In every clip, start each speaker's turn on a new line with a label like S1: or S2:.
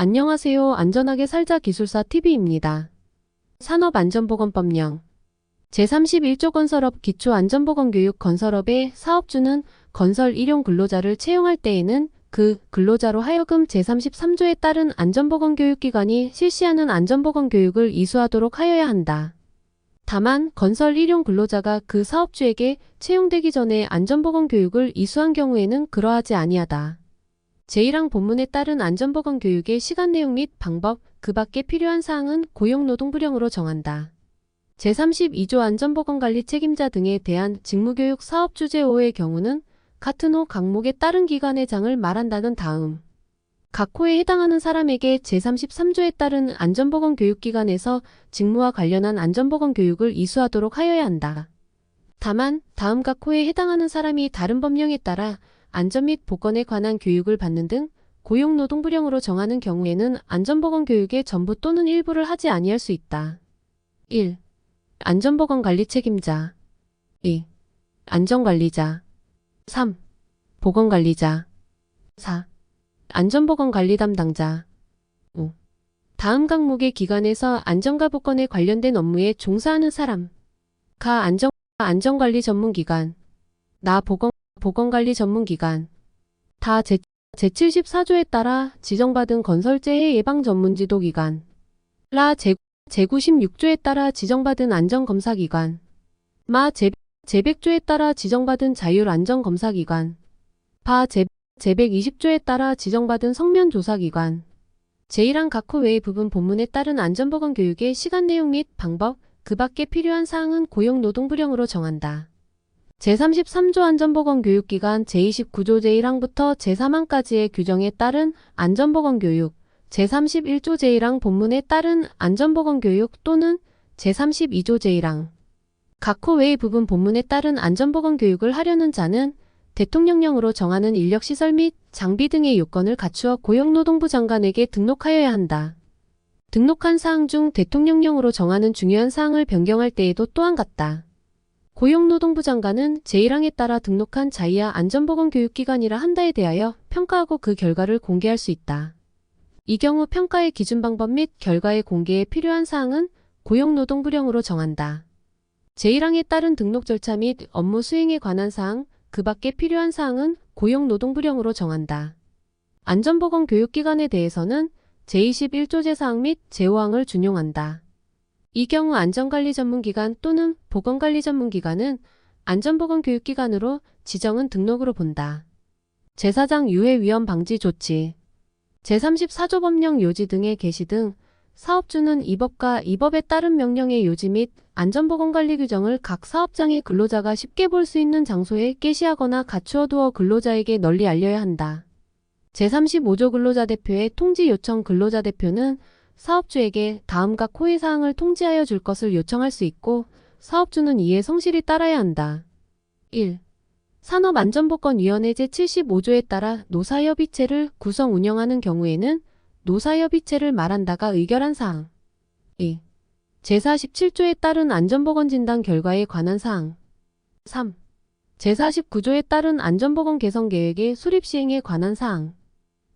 S1: 안녕하세요. 안전하게 살자 기술사 TV입니다. 산업안전보건법령 제31조 건설업 기초안전보건교육 건설업의 사업주는 건설 일용 근로자를 채용할 때에는 그 근로자로 하여금 제33조에 따른 안전보건교육기관이 실시하는 안전보건교육을 이수하도록 하여야 한다. 다만 건설 일용 근로자가 그 사업주에게 채용되기 전에 안전보건교육을 이수한 경우에는 그러하지 아니하다. 제1항 본문에 따른 안전보건교육의 시간 내용 및 방법, 그 밖에 필요한 사항은 고용노동부령으로 정한다. 제32조 안전보건관리 책임자 등에 대한 직무교육 사업주 제5의 경우는 같은 호 강목에 따른 기관의 장을 말한다는 다음 각 호에 해당하는 사람에게 제33조에 따른 안전보건교육기관에서 직무와 관련한 안전보건교육을 이수하도록 하여야 한다. 다만 다음 각 호에 해당하는 사람이 다른 법령에 따라 안전 및 보건에 관한 교육을 받는 등 고용노동부령으로 정하는 경우에는 안전보건교육의 전부 또는 일부를 하지 아니할 수 있다. 1. 안전보건관리 책임자 2. 안전관리자 3. 보건관리자 4. 안전보건관리 담당자 5. 다음 각목의 기관에서 안전과 보건에 관련된 업무에 종사하는 사람 가 안전관리 전문기관 나 보건관리 전문기관 다 제74조에 따라 지정받은 건설재해 예방 전문지도기관 라 제96조에 따라 지정받은 안전검사기관 마 제100조에 따라 지정받은 자율안전검사기관 바 제120조에 따라 지정받은 성면조사기관 제1항 각 호 외의 부분 본문에 따른 안전보건교육의 시간 내용 및 방법, 그 밖에 필요한 사항은 고용노동부령으로 정한다. 제33조 안전보건교육기관 제29조 제1항부터 제3항까지의 규정에 따른 안전보건교육, 제31조 제1항 본문에 따른 안전보건교육 또는 제32조 제1항 각 호 외의 부분 본문에 따른 안전보건교육을 하려는 자는 대통령령으로 정하는 인력시설 및 장비 등의 요건을 갖추어 고용노동부 장관에게 등록하여야 한다. 등록한 사항 중 대통령령으로 정하는 중요한 사항을 변경할 때에도 또한 같다. 고용노동부 장관은 제1항에 따라 등록한 자이하 안전보건교육기관이라 한다에 대하여 평가하고 그 결과를 공개할 수 있다. 이 경우 평가의 기준 방법 및 결과의 공개에 필요한 사항은 고용노동부령으로 정한다. 제1항에 따른 등록 절차 및 업무 수행에 관한 사항, 그 밖에 필요한 사항은 고용노동부령으로 정한다. 안전보건교육기관에 대해서는 제21조 제4항 및 제5항을 준용한다. 이 경우 안전관리 전문기관 또는 보건관리 전문기관은 안전보건교육기관으로 지정은 등록으로 본다. 제4장 유해 위험 방지 조치 제34조 법령 요지 등의 게시 등 사업주는 이 법과 이 법에 따른 명령의 요지 및 안전보건관리 규정을 각 사업장의 근로자가 쉽게 볼 수 있는 장소에 게시하거나 갖추어 두어 근로자에게 널리 알려야 한다. 제35조 근로자 대표의 통지 요청 근로자 대표는 사업주에게 다음 각 호의 사항을 통지하여 줄 것을 요청할 수 있고 사업주는 이에 성실히 따라야 한다. 1. 산업안전보건위원회 제75조에 따라 노사협의체를 구성 운영하는 경우에는 노사협의체를 말한다가 의결한 사항 2. 제47조에 따른 안전보건진단 결과에 관한 사항 3. 제49조에 따른 안전보건 개선 계획의 수립 시행에 관한 사항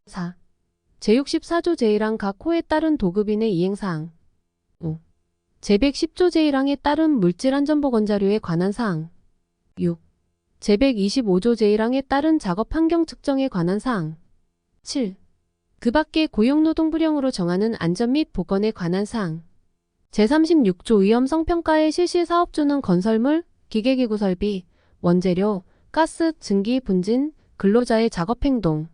S1: 4. 제64조 제1항 각 호에 따른 도급인의 이행사항 5. 제110조 제1항에 따른 물질안전보건자료에 관한 사항 6. 제125조 제1항에 따른 작업환경 측정에 관한 사항 7. 그 밖에 고용노동부령으로 정하는 안전 및 보건에 관한 사항 제36조 위험성 평가의 실시 사업주는 건설물, 기계기구 설비, 원재료, 가스, 증기, 분진, 근로자의 작업행동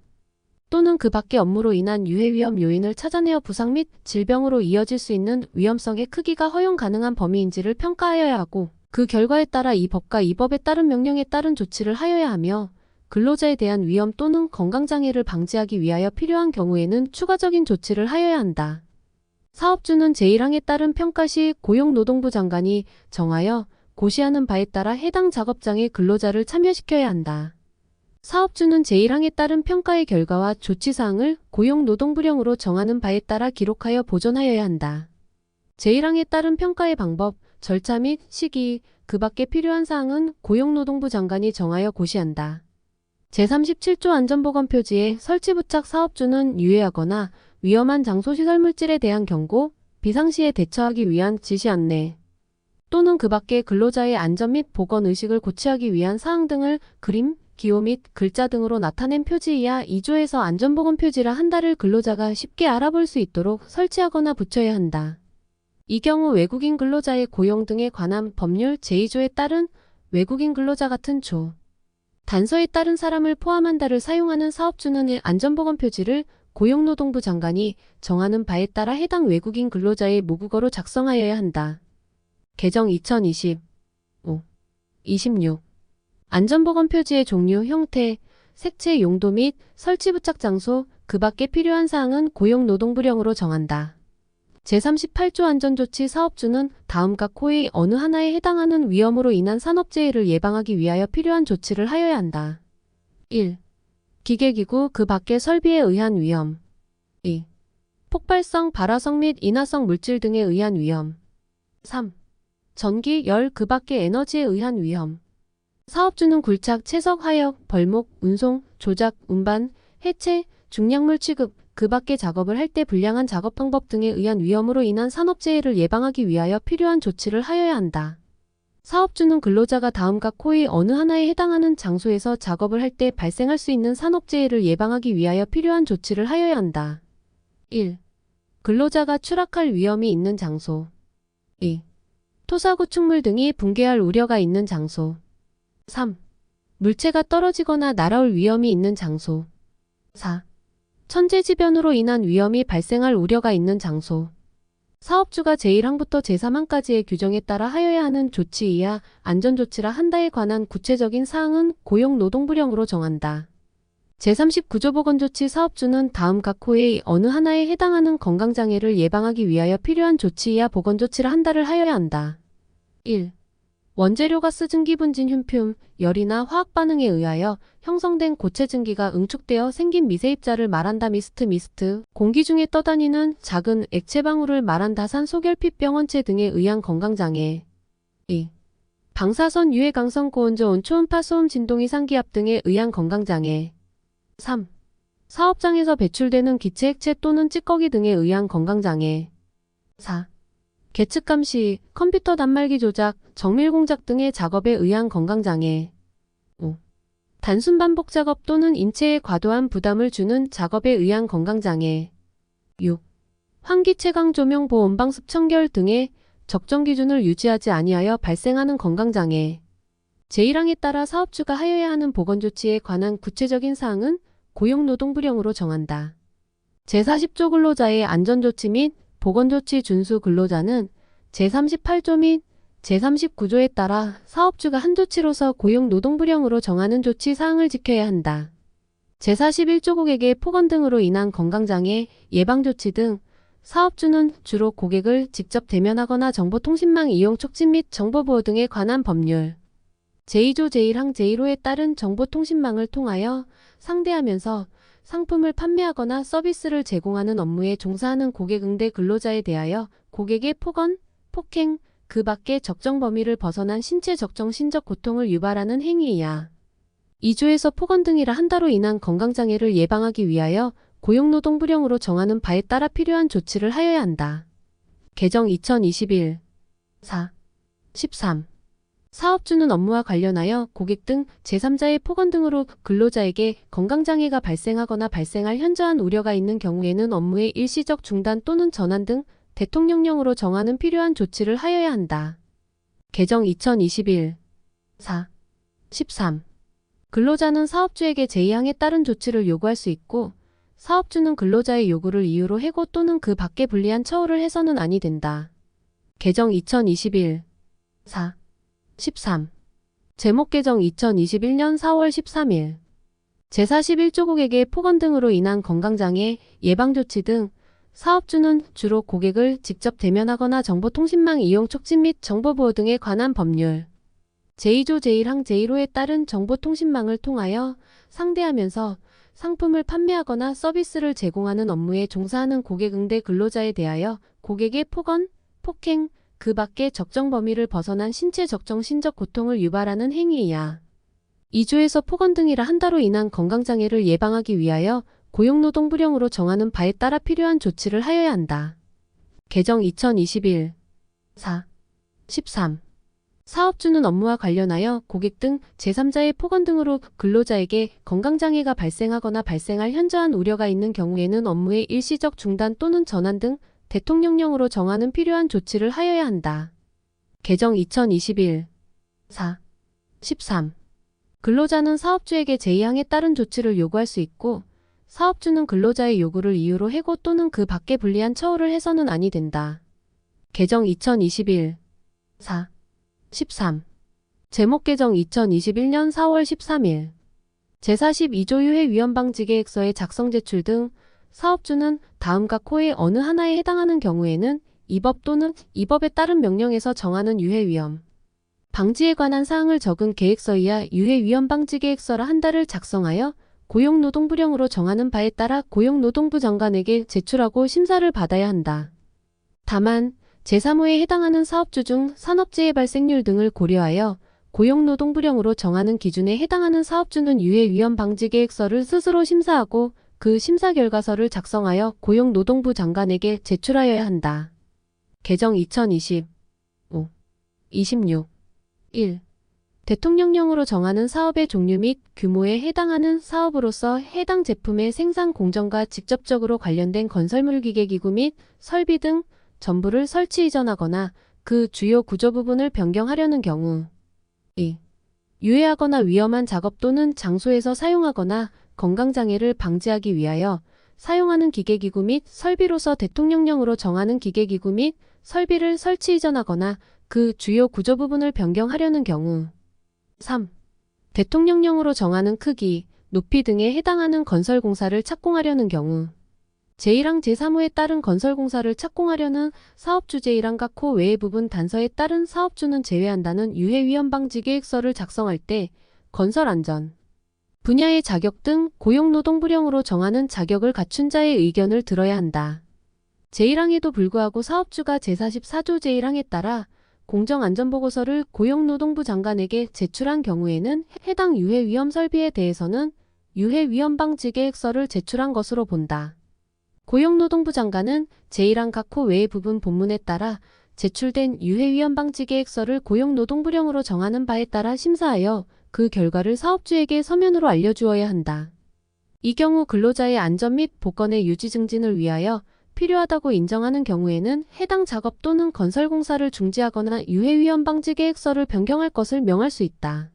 S1: 또는 그 밖의 업무로 인한 유해 위험 요인을 찾아내어 부상 및 질병으로 이어질 수 있는 위험성의 크기가 허용 가능한 범위인지를 평가하여야 하고 그 결과에 따라 이 법과 이 법에 따른 명령에 따른 조치를 하여야 하며 근로자에 대한 위험 또는 건강장애를 방지하기 위하여 필요한 경우에는 추가적인 조치를 하여야 한다. 사업주는 제1항에 따른 평가 시 고용노동부 장관이 정하여 고시하는 바에 따라 해당 작업장의 근로자를 참여시켜야 한다. 사업주는 제1항에 따른 평가의 결과와 조치사항을 고용노동부령으로 정하는 바에 따라 기록하여 보존하여야 한다. 제1항에 따른 평가의 방법, 절차 및 시기, 그 밖에 필요한 사항은 고용노동부 장관이 정하여 고시한다. 제37조 안전보건표지에 설치부착 사업주는 유예하거나 위험한 장소 시설 물질에 대한 경고, 비상시에 대처하기 위한 지시 안내, 또는 그 밖의 근로자의 안전 및 보건 의식을 고취하기 위한 사항 등을 그림, 기호 및 글자 등으로 나타낸 표지 이하 2조에서 안전보건 표지를 한 달을 근로자가 쉽게 알아볼 수 있도록 설치하거나 붙여야 한다. 이 경우 외국인 근로자의 고용 등에 관한 법률 제2조에 따른 외국인 근로자 같은 조, 단서에 따른 사람을 포함한다를 사용하는 사업주는 안전보건 표지를 고용노동부 장관이 정하는 바에 따라 해당 외국인 근로자의 모국어로 작성하여야 한다. 개정 2025, 26 안전보건 표지의 종류, 형태, 색채, 용도 및 설치 부착 장소, 그 밖에 필요한 사항은 고용노동부령으로 정한다. 제38조 안전조치 사업주는 다음과 코의 어느 하나에 해당하는 위험으로 인한 산업재해를 예방하기 위하여 필요한 조치를 하여야 한다. 1. 기계기구 그 밖의 설비에 의한 위험. 2. 폭발성, 발화성 및 인화성 물질 등에 의한 위험. 3. 전기, 열 그 밖의 에너지에 의한 위험. 사업주는 굴착, 채석, 하역, 벌목, 운송, 조작, 운반, 해체, 중량물 취급, 그 밖의 작업을 할 때 불량한 작업 방법 등에 의한 위험으로 인한 산업재해를 예방하기 위하여 필요한 조치를 하여야 한다. 사업주는 근로자가 다음과 코의 어느 하나에 해당하는 장소에서 작업을 할 때 발생할 수 있는 산업재해를 예방하기 위하여 필요한 조치를 하여야 한다. 1. 근로자가 추락할 위험이 있는 장소. 2. 토사구축물 등이 붕괴할 우려가 있는 장소. 3. 물체가 떨어지거나 날아올 위험이 있는 장소. 4. 천재지변으로 인한 위험이 발생할 우려가 있는 장소. 사업주가 제1항부터 제3항까지의 규정에 따라 하여야 하는 조치 이하 안전조치라 한다에 관한 구체적인 사항은 고용노동부령으로 정한다. 제39조 보건조치 사업주는 다음 각 호의 어느 하나에 해당하는 건강장애를 예방하기 위하여 필요한 조치 이하 보건조치를 한다를 하여야 한다. 1. 원재료 가스 증기 분진 흉품, 열이나 화학 반응에 의하여 형성된 고체 증기가 응축되어 생긴 미세입자를 말한다. 미스트, 공기 중에 떠다니는 작은 액체 방울을 말한다. 산소결핍 병원체 등에 의한 건강장애. 2. 방사선 유해 강성 고온저 온초음파 소음 진동 이상기압 등에 의한 건강장애. 3. 사업장에서 배출되는 기체 액체 또는 찌꺼기 등에 의한 건강장애. 4. 계측감 시, 컴퓨터 단말기 조작, 정밀 공작 등의 작업에 의한 건강장애. 5. 단순 반복 작업 또는 인체에 과도한 부담을 주는 작업에 의한 건강장애. 6. 환기 채광 조명 보온방 습청결 등의 적정 기준을 유지하지 아니하여 발생하는 건강장애. 제1항에 따라 사업주가 하여야 하는 보건조치에 관한 구체적인 사항은 고용노동부령으로 정한다. 제40조 근로자의 안전조치 및 보건조치 준수 근로자는 제38조 및 제39조에 따라 사업주가 한 조치로서 고용노동부령으로 정하는 조치 사항을 지켜야 한다. 제41조 고객의 폭언 등으로 인한 건강장애, 예방조치 등 사업주는 주로 고객을 직접 대면하거나 정보통신망 이용 촉진 및 정보보호 등에 관한 법률 제2조 제1항 제1호에 따른 정보통신망을 통하여 상대하면서 상품을 판매하거나 서비스를 제공하는 업무에 종사하는 고객 응대 근로자에 대하여 고객의 폭언, 폭행, 그 밖의 적정 범위를 벗어난 신체 적정 신적 고통을 유발하는 행위이야. 2조에서 폭언 등이라 한다로 인한 건강장애를 예방하기 위하여 고용노동부령으로 정하는 바에 따라 필요한 조치를 하여야 한다. 개정 2021 4. 13. 사업주는 업무와 관련하여 고객 등 제3자의 폭언 등으로 근로자에게 건강장애가 발생하거나 발생할 현저한 우려가 있는 경우에는 업무의 일시적 중단 또는 전환 등 대통령령으로 정하는 필요한 조치를 하여야 한다. 개정 2021 4. 13. 근로자는 사업주에게 제2항에 따른 조치를 요구할 수 있고 사업주는 근로자의 요구를 이유로 해고 또는 그 밖에 불리한 처우를 해서는 아니 된다. 개정 2021 4. 13. 제목 개정 2021년 4월 13일 제41조 고객의 폭언 등으로 인한 건강장애, 예방조치 등 사업주는 주로 고객을 직접 대면하거나 정보통신망 이용 촉진 및 정보보호 등에 관한 법률 제2조 제1항 제1호에 따른 정보통신망을 통하여 상대하면서 상품을 판매하거나 서비스를 제공하는 업무에 종사하는 고객 응대 근로자에 대하여 고객의 폭언, 폭행, 그 밖의 적정 범위를 벗어난 신체 적정 신적 고통을 유발하는 행위이야. 2조에서 폭언 등이라 한다로 인한 건강장애를 예방하기 위하여 고용노동부령으로 정하는 바에 따라 필요한 조치를 하여야 한다. 개정 2021 4. 13. 사업주는 업무와 관련하여 고객 등 제3자의 폭언 등으로 근로자에게 건강장애가 발생하거나 발생할 현저한 우려가 있는 경우에는 업무의 일시적 중단 또는 전환 등 대통령령으로 정하는 필요한 조치를 하여야 한다. 개정 2021 4. 13. 근로자는 사업주에게 제2항에 따른 조치를 요구할 수 있고 사업주는 근로자의 요구를 이유로 해고 또는 그 밖에 불리한 처우를 해서는 아니 된다. 개정 2021 4. 13. 제목 개정 2021년 4월 13일 제42조 유해 위험 방지 계획서의 작성 제출 등 사업주는 다음과 코의 어느 하나에 해당하는 경우에는 이 법 또는 이 법에 따른 명령에서 정하는 유해 위험 방지에 관한 사항을 적은 계획서 이하 유해 위험 방지 계획서를 한 달을 작성하여 고용노동부령으로 정하는 바에 따라 고용노동부 장관에게 제출하고 심사를 받아야 한다. 다만 제3호에 해당하는 사업주 중 산업재해 발생률 등을 고려하여 고용노동부령으로 정하는 기준에 해당하는 사업주는 유해 위험 방지 계획서를 스스로 심사하고 그 심사 결과서를 작성하여 고용노동부 장관에게 제출하여야 한다. 개정 2025 26 1. 대통령령으로 정하는 사업의 종류 및 규모에 해당하는 사업으로서 해당 제품의 생산 공정과 직접적으로 관련된 건설물 기계기구 및 설비 등 전부를 설치 이전하거나 그 주요 구조 부분을 변경하려는 경우 2. 유해하거나 위험한 작업 또는 장소에서 사용하거나 건강장애를 방지하기 위하여 사용하는 기계기구 및 설비로서 대통령령으로 정하는 기계기구 및 설비를 설치 이전하거나 그 주요 구조 부분을 변경하려는 경우 3. 대통령령으로 정하는 크기, 높이 등에 해당하는 건설공사를 착공하려는 경우 제1항 제3호에 따른 건설공사를 착공하려는 사업주 제1항과 코 외의 부분 단서에 따른 사업주는 제외한다는 유해위험방지 계획서를 작성할 때 건설안전 분야의 자격 등 고용노동부령으로 정하는 자격을 갖춘 자의 의견을 들어야 한다. 제1항에도 불구하고 사업주가 제44조 제1항에 따라 공정안전보고서를 고용노동부 장관에게 제출한 경우에는 해당 유해위험 설비에 대해서는 유해위험방지 계획서를 제출한 것으로 본다. 고용노동부 장관은 제1항 각 호 외의 부분 본문에 따라 제출된 유해위험방지 계획서를 고용노동부령으로 정하는 바에 따라 심사하여 그 결과를 사업주에게 서면으로 알려주어야 한다. 이 경우 근로자의 안전 및 보건의 유지 증진을 위하여 필요하다고 인정하는 경우에는 해당 작업 또는 건설공사를 중지하거나 유해위험방지 계획서를 변경할 것을 명할 수 있다.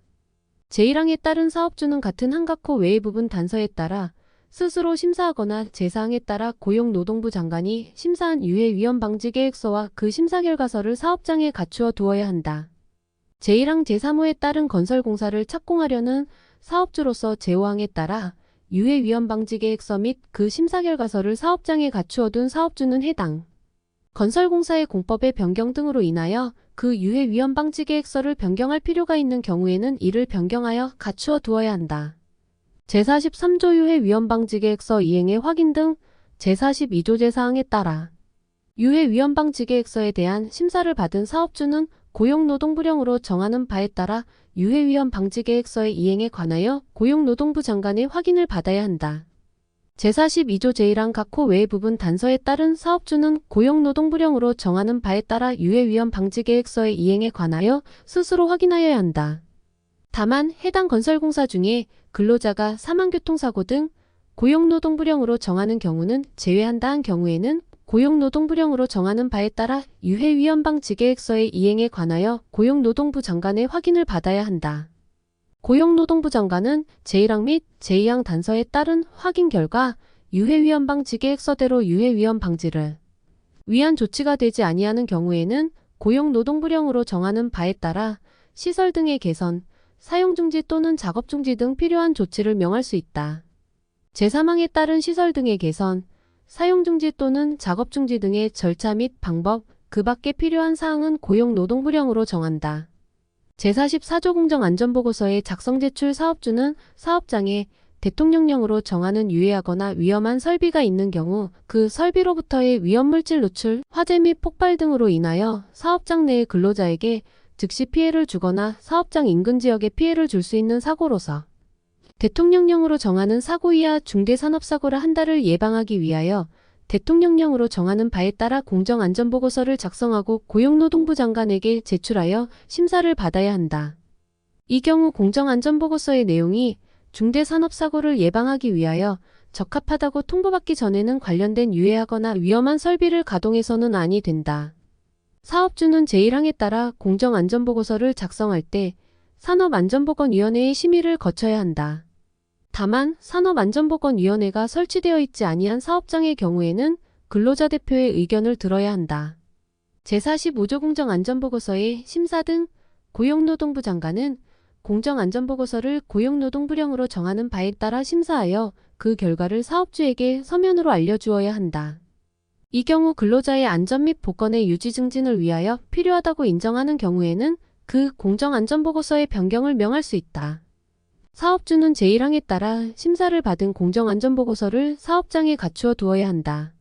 S1: 제1항에 따른 사업주는 같은 항각호 외의 부분 단서에 따라 스스로 심사하거나 제4항에 따라 고용노동부 장관이 심사한 유해위험방지 계획서와 그 심사 결과서를 사업장에 갖추어 두어야 한다. 제1항 제3호에 따른 건설공사를 착공하려는 사업주로서 제5항에 따라 유해위험방지 계획서 및 그 심사 결과서를 사업장에 갖추어 둔 사업주는 해당 건설공사의 공법의 변경 등으로 인하여 그 유해위험방지 계획서를 변경할 필요가 있는 경우에는 이를 변경하여 갖추어 두어야 한다. 제43조 유해위험방지 계획서 이행의 확인 등 제42조 제4항에 따라 유해위험방지 계획서에 대한 심사를 받은 사업주는 고용노동부령으로 정하는 바에 따라 유해위험방지 계획서의 이행에 관하여 고용노동부 장관의 확인을 받아야 한다. 제42조 제1항 각 호 외의 부분 단서에 따른 사업주는 고용노동부령으로 정하는 바에 따라 유해위험방지 계획서의 이행에 관하여 스스로 확인하여야 한다. 다만 해당 건설공사 중에 근로자가 사망교통사고 등 고용노동부령으로 정하는 경우는 제외한다 한 경우에는 고용노동부령으로 정하는 바에 따라 유해위험방지 계획서의 이행에 관하여 고용노동부 장관의 확인을 받아야 한다. 고용노동부 장관은 제1항 및 제2항 단서에 따른 확인 결과 유해위험방지 계획서대로 유해위험 방지를 위한 조치가 되지 아니하는 경우에는 고용노동부령으로 정하는 바에 따라 시설 등의 개선, 사용중지 또는 작업중지 등 필요한 조치를 명할 수 있다. 제3항에 따른 시설 등의 개선, 사용중지 또는 작업중지 등의 절차 및 방법, 그 밖에 필요한 사항은 고용노동부령으로 정한다. 제44조 공정안전보고서의 작성 제출 사업주는 사업장에 대통령령으로 정하는 유해하거나 위험한 설비가 있는 경우 그 설비로부터의 위험물질 노출, 화재 및 폭발 등으로 인하여 사업장 내의 근로자에게 즉시 피해를 주거나 사업장 인근 지역에 피해를 줄 수 있는 사고로서 대통령령으로 정하는 사고 이하 중대산업사고를 한 달을 예방하기 위하여 대통령령으로 정하는 바에 따라 공정안전보고서를 작성하고 고용노동부 장관에게 제출하여 심사를 받아야 한다. 이 경우 공정안전보고서의 내용이 중대산업사고를 예방하기 위하여 적합하다고 통보받기 전에는 관련된 유해하거나 위험한 설비를 가동해서는 아니 된다. 사업주는 제1항에 따라 공정안전보고서를 작성할 때 산업안전보건위원회의 심의를 거쳐야 한다. 다만 산업안전보건위원회가 설치되어 있지 아니한 사업장의 경우에는 근로자 대표의 의견을 들어야 한다. 제45조 공정안전보고서의 심사 등 고용노동부 장관은 공정안전보고서를 고용노동부령으로 정하는 바에 따라 심사하여 그 결과를 사업주에게 서면으로 알려주어야 한다. 이 경우 근로자의 안전 및 보건의 유지 증진을 위하여 필요하다고 인정하는 경우에는 그 공정안전보고서의 변경을 명할 수 있다. 사업주는 제1항에 따라 심사를 받은 공정안전보고서를 사업장에 갖추어 두어야 한다.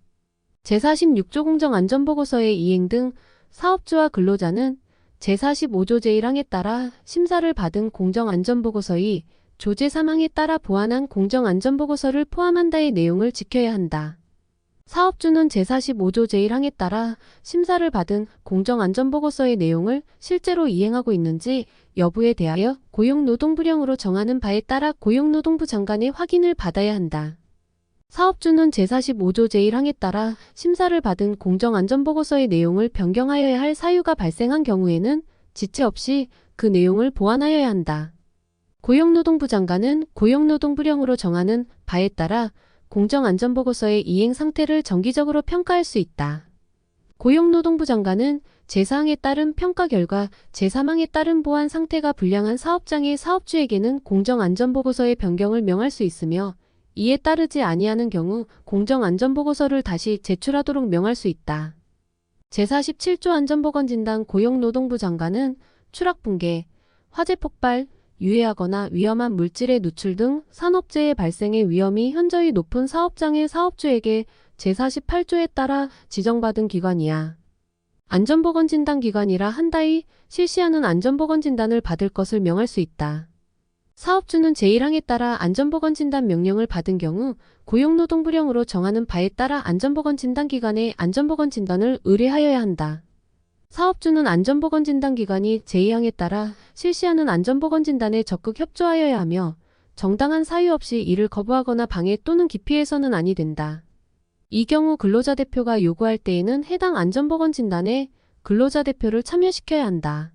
S1: 제46조 공정안전보고서의 이행 등 사업주와 근로자는 제45조 제1항에 따라 심사를 받은 공정안전보고서의 조제 3항에 따라 보완한 공정안전보고서를 포함한다의 내용을 지켜야 한다. 사업주는 제45조 제1항에 따라 심사를 받은 공정안전보고서의 내용을 실제로 이행하고 있는지 여부에 대하여 고용노동부령으로 정하는 바에 따라 고용노동부 장관의 확인을 받아야 한다. 사업주는 제45조 제1항에 따라 심사를 받은 공정안전보고서의 내용을 변경하여야 할 사유가 발생한 경우에는 지체 없이 그 내용을 보완하여야 한다. 고용노동부 장관은 고용노동부령으로 정하는 바에 따라 공정안전보고서의 이행 상태를 정기적으로 평가할 수 있다. 고용노동부 장관은 제4항에 따른 평가 결과 제3항에 따른 보완 상태가 불량한 사업장의 사업주에게는 공정안전보고서의 변경을 명할 수 있으며 이에 따르지 아니하는 경우 공정안전보고서를 다시 제출하도록 명할 수 있다. 제47조 안전보건진단 고용노동부 장관은 추락붕괴, 화재폭발, 유해하거나 위험한 물질의 누출 등 산업재해 발생의 위험이 현저히 높은 사업장의 사업주에게 제48조에 따라 지정받은 기관이야. 안전보건진단기관이라 한다이 실시하는 안전보건진단을 받을 것을 명할 수 있다. 사업주는 제1항에 따라 안전보건진단 명령을 받은 경우 고용노동부령으로 정하는 바에 따라 안전보건진단기관에 안전보건진단을 의뢰하여야 한다. 사업주는 안전보건진단기관이 제2항에 따라 실시하는 안전보건진단에 적극 협조하여야 하며 정당한 사유 없이 이를 거부하거나 방해 또는 기피해서는 아니 된다. 이 경우 근로자 대표가 요구할 때에는 해당 안전보건진단에 근로자 대표를 참여시켜야 한다.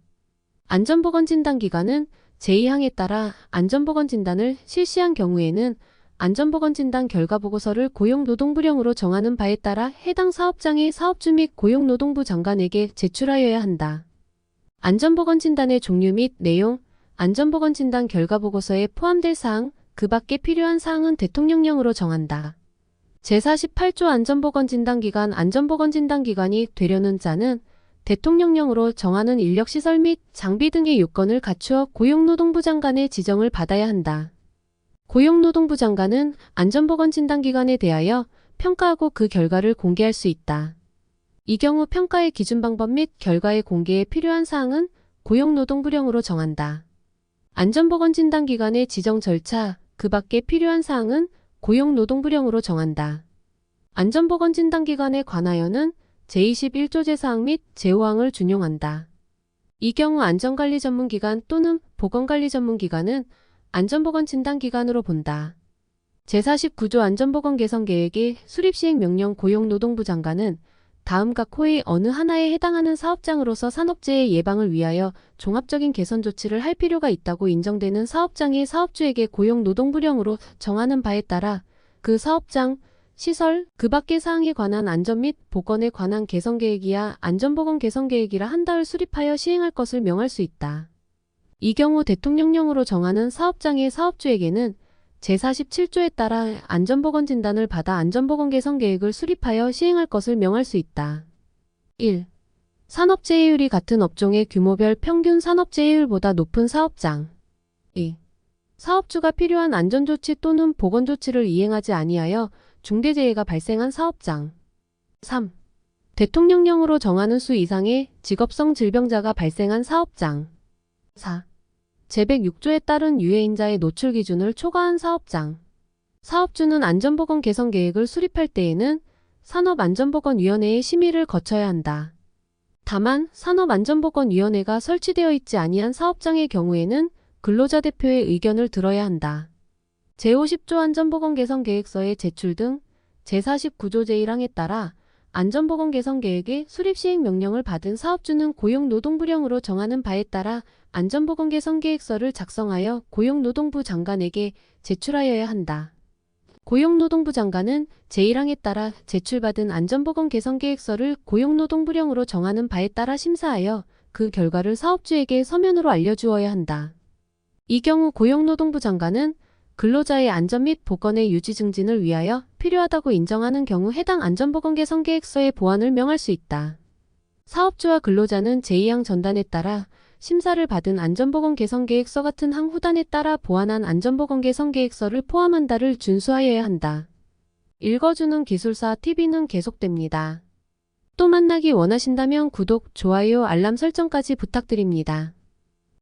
S1: 안전보건진단기관은 제2항에 따라 안전보건진단을 실시한 경우에는 안전보건진단 결과보고서를 고용노동부령으로 정하는 바에 따라 해당 사업장의 사업주 및 고용노동부 장관에게 제출하여야 한다. 안전보건진단의 종류 및 내용, 안전보건진단 결과보고서에 포함될 사항, 그 밖에 필요한 사항은 대통령령으로 정한다. 제48조 안전보건진단기관 안전보건진단기관이 되려는 자는 대통령령으로 정하는 인력시설 및 장비 등의 요건을 갖추어 고용노동부 장관의 지정을 받아야 한다. 고용노동부 장관은 안전보건진단기관에 대하여 평가하고 그 결과를 공개할 수 있다. 이 경우 평가의 기준 방법 및 결과의 공개에 필요한 사항은 고용노동부령으로 정한다. 안전보건진단기관의 지정 절차, 그 밖에 필요한 사항은 고용노동부령으로 정한다. 안전보건진단기관에 관하여는 제21조 제4항 및 제5항을 준용한다. 이 경우 안전관리전문기관 또는 보건관리전문기관은 안전보건진단기관으로 본다. 제49조 안전보건개선계획의 수립시행명령 고용노동부 장관은 다음 각 호의 어느 하나에 해당하는 사업장으로서 산업재해 예방을 위하여 종합적인 개선 조치를 할 필요가 있다고 인정되는 사업장의 사업주에게 고용노동부령으로 정하는 바에 따라 그 사업장, 시설, 그 밖의 사항에 관한 안전 및 보건에 관한 개선계획이야 안전보건 개선계획이라 한다를 수립하여 시행할 것을 명할 수 있다. 이 경우 대통령령으로 정하는 사업장의 사업주에게는 제47조에 따라 안전보건진단을 받아 안전보건개선계획을 수립하여 시행할 것을 명할 수 있다. 1. 산업재해율이 같은 업종의 규모별 평균 산업재해율보다 높은 사업장. 2. 사업주가 필요한 안전조치 또는 보건조치를 이행하지 아니하여 중대재해가 발생한 사업장. 3. 대통령령으로 정하는 수 이상의 직업성 질병자가 발생한 사업장. 4. 제106조에 따른 유해인자의 노출 기준을 초과한 사업장. 사업주는 안전보건 개선 계획을 수립할 때에는 산업안전보건위원회의 심의를 거쳐야 한다. 다만 산업안전보건위원회가 설치되어 있지 아니한 사업장의 경우에는 근로자 대표의 의견을 들어야 한다. 제50조 안전보건 개선 계획서의 제출 등 제49조 제1항에 따라 안전보건 개선 계획의 수립 시행 명령을 받은 사업주는 고용노동부령으로 정하는 바에 따라 안전보건 개선 계획서를 작성하여 고용노동부 장관에게 제출하여야 한다. 고용노동부 장관은 제1항에 따라 제출받은 안전보건 개선 계획서를 고용노동부령으로 정하는 바에 따라 심사하여 그 결과를 사업주에게 서면으로 알려주어야 한다. 이 경우 고용노동부 장관은 근로자의 안전 및 보건의 유지 증진을 위하여 필요하다고 인정하는 경우 해당 안전보건 개선 계획서의 보완을 명할 수 있다. 사업주와 근로자는 제2항 전단에 따라 심사를 받은 안전보건 개선 계획서 같은 항 후단에 따라 보완한 안전보건 개선 계획서를 포함한다를 준수하여야 한다. 읽어주는 기술사 TV는 계속됩니다. 또 만나기 원하신다면 구독, 좋아요, 알람 설정까지 부탁드립니다.